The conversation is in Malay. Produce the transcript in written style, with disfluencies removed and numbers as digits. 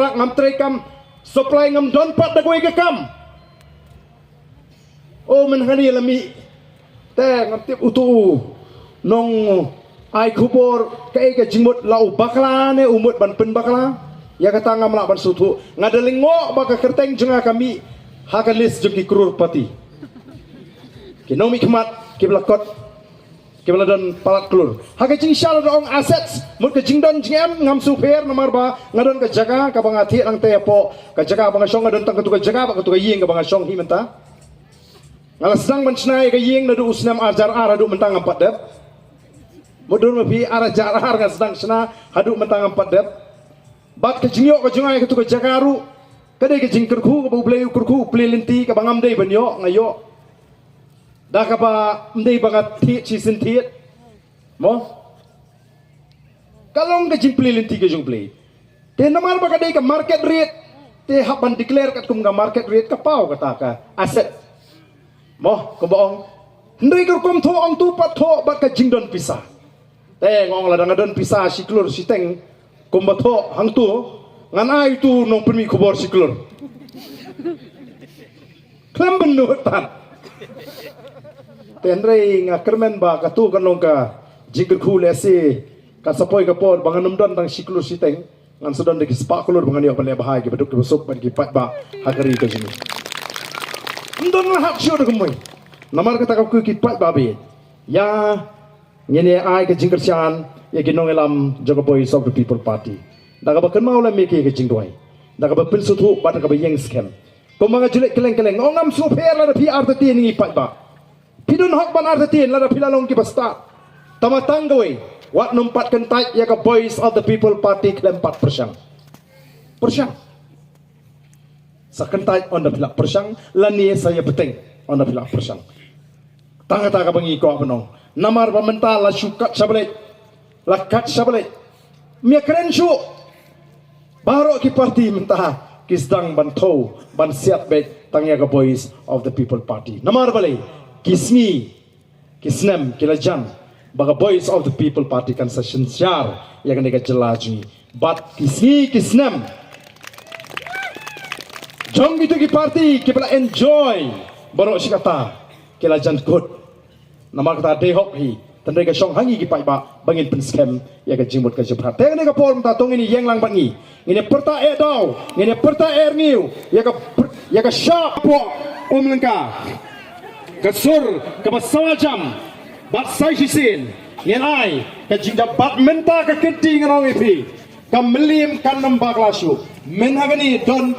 kontrak ngam trekam supply ngam don pat da koi ke kam oh men hani lami te ngam tip utu nong ai kubor ke jimut lau bakla ne umut ban pen bakla ya kata ngam la ban sutu ngadalingo baka kerteng jenga kami hakalis juki krur pati kinomi kemat kiblakot kibladan palat klur haka jing syal dong assets mut ke jingdon jingem ngam super nomor ba ngadon ke jaga ka bang athi lang tepo ka jaga bang song ngadon tang ke jaga ba ke ying ka bang song hi menta ngala sedang mencnai ke ying nadu usnam ajar aradu mentang empat dep mudun mapi arajar ar nga sedang sena hadu mentang empat dep bat ke jingyo ke jungai ke jaga ru kadai ke jing kerku ke bleu kerku plilinti ka bangam dei banyo ngayo dah kapa mendai bangat ti cisin ti mo kalong ke jing plilinti ke jung play te namar ba kadai ke market rate te haban declare kat kum ga market rate ka pau kata ka asset mo ko boong ndai ker kom tho ong tu pat tho ba ka jing don pisah te ngong la dang don pisah siklur siteng kum ba tho hang tu ngan ai tu nong permi kubor siklur klem benu tan tenrei nga kermen ba katu kanong ka jingker khul ese ka sapoi ka por banganum don tang siklur siteng ngan sudon de kispakulur bangan yo pale bahai ke beduk ke besok ban ki pat ba hagari ka jini ndon la hak syo de kemoy namar kata ka ku ki pat ba be ya ngene ai ka jingker chan ya ginong elam jogo boys of the people party daga ba kan maula me ke jingdoi daga ba pil suthu ba daga ba yeng scam ko mga jelek keleng-keleng ngam super la pi arti ni pat ba pidun hok ban arti la pilalong ki basta tamatang gawe wat numpat kentai ya ka boys of the people party klem 4% sa kentai on the pilak persang lani saya beteng on the pilak persang tanga-tanga bangi ko penong namar pamental la syukat sablet la kat sablet mi keren syu baro ki parti mentah kisdang ban tho ban siap bet tangya ka boys of the people party namar balai kismi kisnem kilajan baga boys of the people party kan session syar ya kan deka jelajui but kisnem jong itu ki party kipala enjoy baro sikata kilajan good namar kata dehok hi tandai ka song hangi ki pai ba bangin pen scam ya ka jimut ka jeprat te ne ka form ta tong ini yeng lang bangi ini perta e daw ini perta air new ya ka sharp po umlengka kasur ke basawal jam bat sai sisin yen ai ka jingda bat menta ka kenti ngong ipi kam melim kan nambak lasu men hagani don